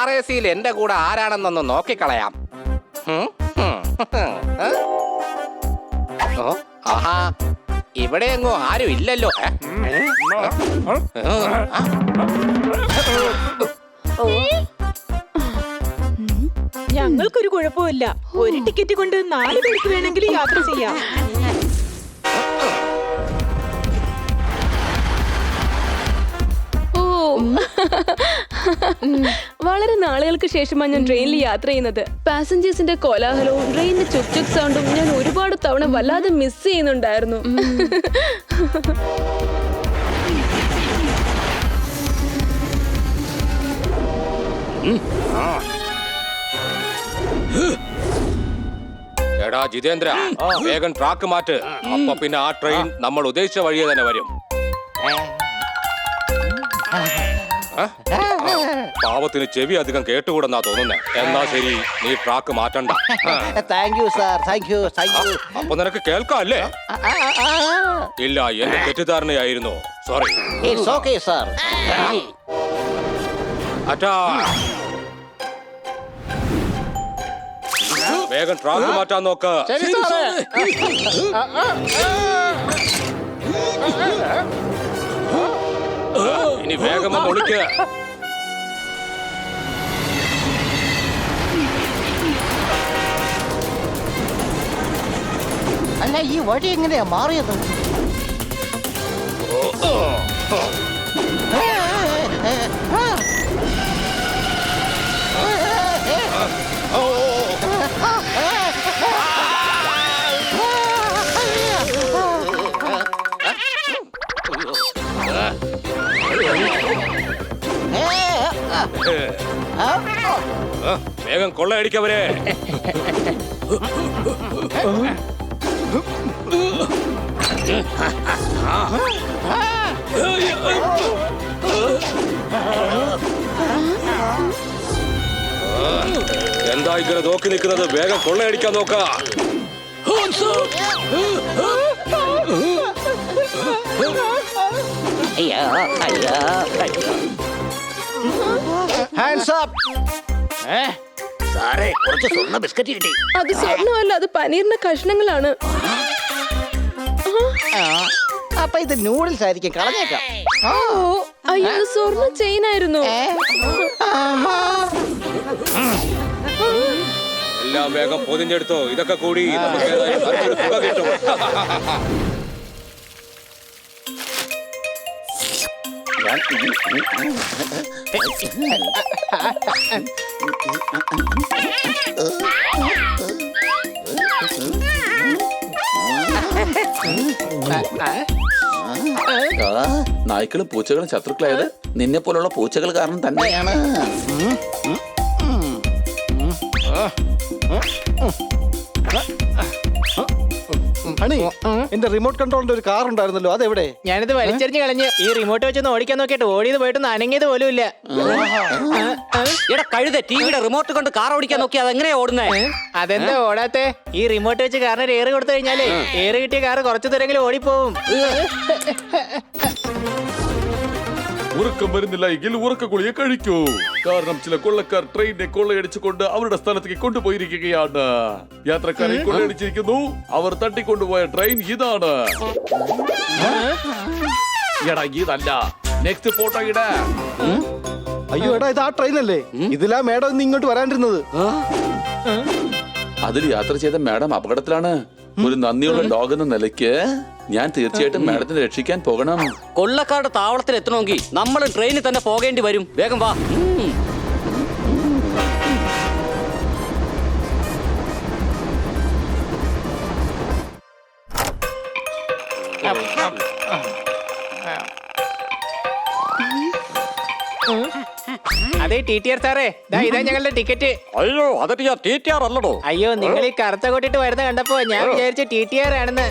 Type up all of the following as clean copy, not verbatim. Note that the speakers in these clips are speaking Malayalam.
RACയിൽ എന്റെ കൂടെ ആരാണെന്നൊന്ന് നോക്കിക്കളയാം. ആഹാ, ഇവിടെ എങ്ങോ ആരും ഇല്ലല്ലോ. ഞങ്ങൾക്കൊരു കുഴപ്പമില്ല. ഒരു ടിക്കറ്റ് കൊണ്ട് 4 പേർക്ക് വേണമെങ്കിൽ യാത്ര ചെയ്യാം. വളരെ നാളുകൾക്ക് ശേഷമാണ് ഞാൻ ട്രെയിനിൽ യാത്ര ചെയ്യുന്നത്. പാസഞ്ചേഴ്സിന്റെ കോലാഹലവും ട്രെയിനിന്റെ ചുക്ക് സൗണ്ടും ഞാൻ ഒരുപാട് തവണ വല്ലാതെ മിസ് ചെയ്യുന്നുണ്ടായിരുന്നു. എടാ ജിതേന്ദ്ര, വേഗം ട്രാക്ക് മാറ്റ്. അപ്പൊ പിന്നെ ആ ട്രെയിൻ നമ്മൾ ഉദ്ദേശിച്ച വഴിയെ തന്നെ വരും. പാവത്തിന് ചെവി അധികം കേട്ടുകൂടെന്നാ തോന്നുന്നേ. എന്നാ ശരി, നീ ട്രാക്ക് മാറ്റണ്ട. Thank you sir, thank you. അപ്പൊ നിനക്ക് കേൾക്കാം അല്ലേ? ഇല്ല, എന്റെ തെറ്റിദ്ധാരണയായിരുന്നു. സോറി. It's okay sir. അറ്റാ, വേഗം ട്രാക്ക് മാറ്റാൻ നോക്ക്. ഇനി വേഗം ഒന്ന് ഒളിക്ക്. അല്ല, ഈ വഴി എങ്ങനെയാ മാറിയത്? വേഗം കൊള്ളയടിക്കവരെ. എന്താ ഇങ്ങനെ നോക്കി നിൽക്കുന്നത്? വേഗം കൊള്ളയടിക്കാൻ നോക്ക. Hands up. സാറേ, കുറച്ച് സ്വർണ്ണ ബിസ്ക്കറ്റ് കിട്ടി. അത് സ്വർണ്ണമല്ല, അത് പനീറിന്റെ കഷ്ണങ്ങളാണ്. അപ്പൊ ഇത് നൂഡിൽസ് ആയിരിക്കും, കളഞ്ഞേക്കാം. ഓ അയ്യോ, സ്വർണ്ണ ചെയിൻ ആയിരുന്നു. എല്ലാം വേഗം പൊതിഞ്ഞെടുത്തോ. ഇതൊക്കെ കൂടി നമുക്ക് ഏതായാലും നല്ലൊരു തുക കിട്ടും. നായ്ക്കളും പൂച്ചകളും ശത്രുക്കളായത് നിന്നെ പോലുള്ള പൂച്ചകൾ കാരണം തന്നെയാണ്. ഹണി, എന്റെ റിമോട്ട് കൺട്രോളിന്റെ ഒരു കാർ ഉണ്ടായിരുന്നല്ലോ, അതെവിടെ? ഞാനിത് വലിച്ചെറിഞ്ഞ് കളഞ്ഞ്. ഈ റിമോട്ട് വെച്ചൊന്ന് ഓടിക്കാൻ നോക്കിയിട്ട് ഓടിയത് പോയിട്ടൊന്നും അനങ്ങിയത് പോലും ഇല്ല. ഇവിടെ കഴുത ടിവിയുടെ റിമോട്ട് കൊണ്ട് കാർ ഓടിക്കാൻ നോക്കി അതെങ്ങനെയാ ഓടുന്നേ? അതെന്താ ഓടാത്തെ? ഈ റിമോട്ട് വെച്ച് കാറിന് ഏറ് കൊടുത്തു കഴിഞ്ഞാലേ ഏറ് കിട്ടിയ കാറ് കുറച്ചു ദൂരെങ്കിലും ഓടിപ്പോവും. ഉറക്കം വരുന്നില്ല എങ്കിൽ ഉറക്ക ഗുളിക കഴിക്കൂ. കാരണം ചില കൊള്ളക്കാർ ട്രെയിനിനെ കൊള്ളയടിച്ചുകൊണ്ട് അവരുടെ സ്ഥലത്തേക്ക് കൊണ്ടുപോയിരിക്കുകയാണ്. യാത്രക്കാരെ കൊള്ളയടിച്ചിരിക്കുന്നു. അവർ തട്ടിക്കൊണ്ടുപോയ ട്രെയിൻ ഇതാണ്. എടാ, ഇതല്ല. നെക്സ്റ്റ് ഫോട്ടോ ഇടാ. അയ്യോ എടാ, ഇത് ആ ട്രെയിൻ അല്ലേ? ഇതിലാ മേഡം ഇന്ന് ഇങ്ങോട്ട് വരാണ്ടിരുന്നത്. അതിൽ യാത്ര ചെയ്ത മാഡം അപകടത്തിലാണ്. ഒരു നന്ദിയുള്ള ഡോഗ് എന്ന നിലയ്ക്ക് ഞാൻ തീർച്ചയായിട്ടും മാഡത്തിനെ രക്ഷിക്കാൻ പോകണം. കൊള്ളക്കാരുടെ താവളത്തിൽ എത്തണമെങ്കിൽ നമ്മൾ ട്രെയിനിൽ തന്നെ പോകേണ്ടി വരും. വേഗം വാ. അതെ TTR സാറേ, ഇതാ ഞങ്ങളുടെ ടിക്കറ്റ്. അയ്യോ, അതൊക്കെ ഞാൻ TTR അല്ലടോ. അയ്യോ, നിങ്ങൾ ഈ കറുത്ത കൊട്ടിട്ട് വരുന്ന കണ്ടപ്പോ ഞാൻ വിചാരിച്ച TTR ആണെന്ന്.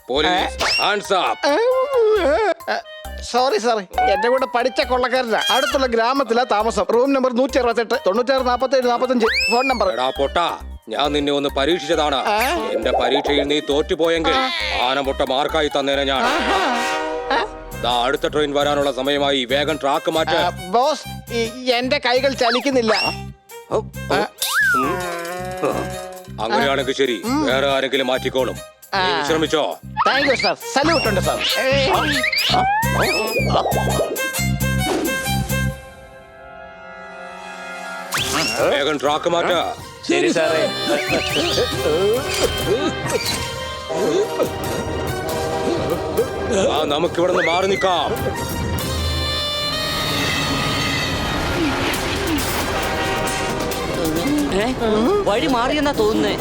Police hands up. Sorry sir, എന്റെ കൂടെ പഠിച്ച കൊള്ളക്കാരനാ. അടുത്തുള്ള ഗ്രാമത്തിലാ താമസം. Room number 168 96 47 45. Phone number. എടാ പൊട്ടാ, ഞാൻ നിന്നെ ഒന്ന് പരീക്ഷിച്ചതാണ്. എന്റെ പരീക്ഷയിൽ നീ തോറ്റുപോയെങ്കിൽ ആനമുട്ട മാർക്കായി തന്നേനെ ഞാൻ. ദാ അടുത്ത ട്രെയിൻ വരാനുള്ള സമയമായി. വേഗം ട്രാക്ക് മാറ്റ. ബോസ്, എന്റെ കൈകൾ ചലിക്കുന്നില്ല. അങ്ങനെയാണെങ്കിൽ ശരി, വേറെ ആരെങ്കിലും മാറ്റിക്കോളും. നീ വിശ്രമിച്ചോ. Thank you sir. സല്യൂട്ട് ഉണ്ട് സാർ. വേഗം ട്രാക്ക് മാറ്റ. ശരി സാറേ. നമുക്കിവിടെ നിന്ന് മാറി നിൽക്കാം. വഴി മാറിയെന്നാ തോന്നുന്നേ.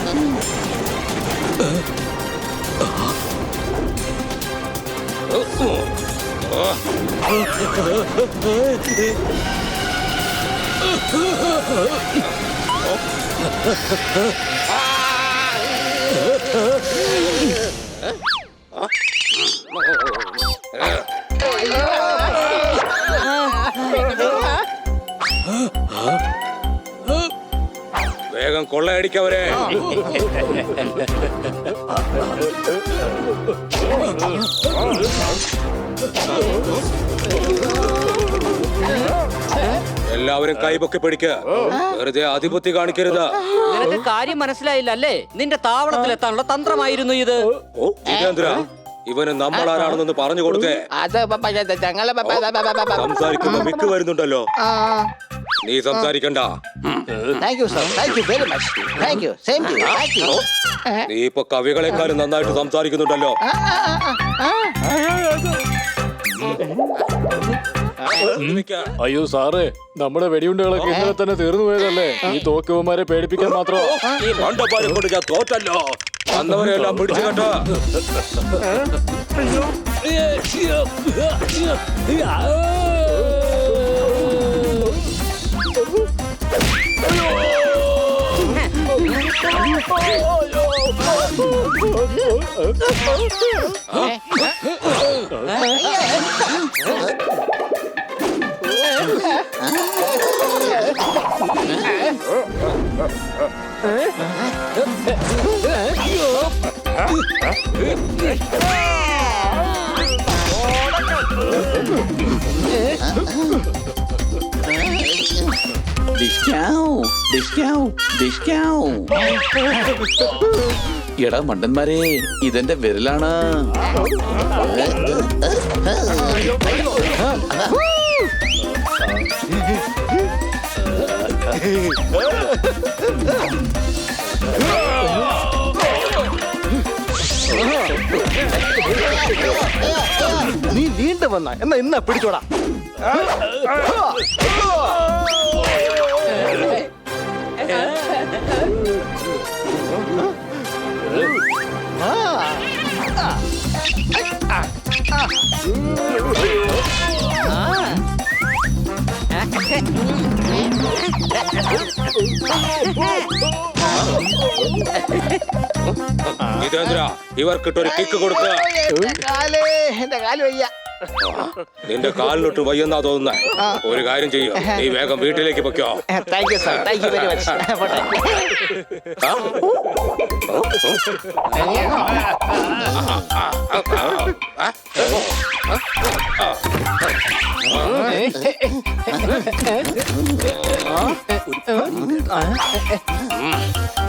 വേഗം കൊള്ളയടിക്കവരെ. എല്ലാവരും കൈപൊക്കി പിടിക്ക്. വെറുതെ ആധിപത്യം കാണിക്കരുത്. നിനക്ക് കാര്യം മനസ്സിലായില്ല അല്ലേ? നിന്റെ താവളത്തിലെത്താനുള്ള തന്ത്രമായിരുന്നു ഇത്. ജിതേന്ദ്ര, ഇവന് നമ്മൾ ആരാണെന്നൊന്ന് പറഞ്ഞു കൊടുക്കേ. അത് ഞങ്ങളെ സംസാരിക്കുമ്പോ മിക്ക് വരുന്നുണ്ടല്ലോ. നീ സംസാരിക്കണ്ട. Thank you sir. Thank you very much. Thank you. Same to you. Thank you. നീ ഇപ്പൊ കവികളെക്കാളും നന്നായിട്ട് സംസാരിക്കുന്നുണ്ടല്ലോ. അയ്യോ സാറേ, നമ്മുടെ വെടിയുണ്ടകളൊക്കെ ഇന്നലെ തന്നെ തീർന്നു പോയതല്ലേ? ഈ തോക്കുവന്മാരെ പേടിപ്പിക്കാൻ മാത്രം. ഈ മണ്ടപ്പാരെ കൊണ്ട് ഞാൻ തോറ്റല്ലോ. അന്നവരെല്ലാം പിടിച്ചു കേട്ടോ. എടാ മണ്ടന്മാരെ, ഇതെന്റെ വിരലാണ്. നീ വീണ്ടും വന്ന എന്നാ ഇന്ന പിടിച്ചോടാ. ജിതേന്ദ്ര, ഇവർക്കിട്ടൊരു കിക്ക് കൊടുക്ക. എന്റെ കാല് വയ്യ. നിന്റെ കാലിലോട്ട് വയ്യെന്നാ തോന്നുന്നേ. ഒരു കാര്യം ചെയ്യോ, നീ വേഗം വീട്ടിലേക്ക് പൊയ്ക്കോ. Thank you sir. Thank you very much.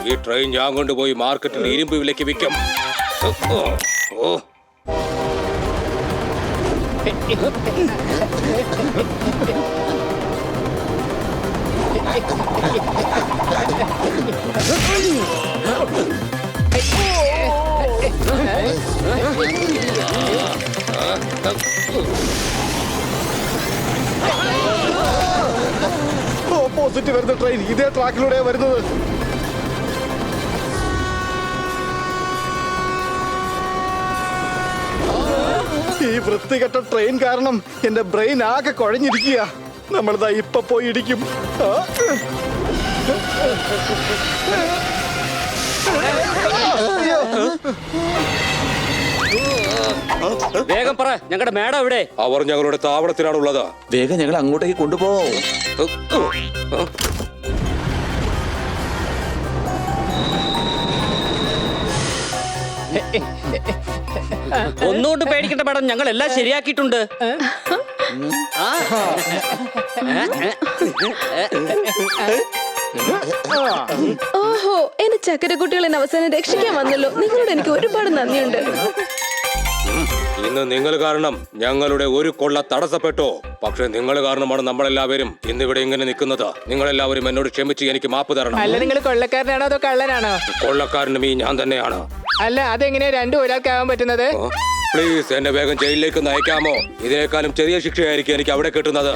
ഈ ട്രെയിൻ ഞാൻ കൊണ്ടുപോയി മാർക്കറ്റിൽ ഇരുമ്പ് വിലയ്ക്ക് വിൽക്കും. ഓപ്പോസിറ്റ് വരുന്ന ട്രെയിൻ ഇതേ ട്രാക്കിലൂടെ വരുന്നത്. ഈ വൃത്തികെട്ട ട്രെയിൻ കാരണം എന്റെ ബ്രെയിൻ ആകെ കുഴഞ്ഞിരിക്കുക. നമ്മളിതാ ഇപ്പൊ പോയി ഇടിക്കും. വേഗം പറ ഞങ്ങളുടെ മേഡം എവിടെ? അവർ ഞങ്ങളുടെ താവളത്തിലാണുള്ളത്. വേഗം ഞങ്ങൾ അങ്ങോട്ടേക്ക് കൊണ്ടുപോ. ഒന്നുകൊണ്ട് പേടിക്കണ്ട മേഡം, ഞങ്ങൾ എല്ലാം ശരിയാക്കിയിട്ടുണ്ട്. ആ. ഓഹോ, എന്റെ ചക്കരക്കുട്ടികൾ എന്നെ അവസാനം രക്ഷിക്കാൻ വന്നല്ലോ. നിങ്ങളോട് എനിക്ക് ഒരുപാട് നന്ദിയുണ്ട്. ഇന്ന് നിങ്ങൾ കാരണം ഞങ്ങളുടെ ഒരു കൊള്ള തടസ്സപ്പെട്ടു. പക്ഷെ നിങ്ങൾ കാരണമാണ് നമ്മളെല്ലാവരും ഇന്നിവിടെ ഇങ്ങനെ നിൽക്കുന്നത്. നിങ്ങളെല്ലാവരും എന്നോട് ക്ഷമിച്ച് എനിക്ക് മാപ്പ് തരണം. അല്ല, നിങ്ങൾ കൊള്ളക്കാരനാണോ അതോ കള്ളനാണോ? കൊള്ളക്കാരനും ഈ ഞാൻ തന്നെയാണ്. അല്ല, അതെങ്ങനെയാ രണ്ടും ഒരാൾക്കാവാൻ പറ്റുന്നത്? പ്ലീസ് എന്നെ വേഗം ജയിലിലേക്ക് നയിക്കാമോ? ഇതിനേക്കാളും ചെറിയ ശിക്ഷയായിരിക്കും എനിക്ക് അവിടെ കിട്ടുന്നത്.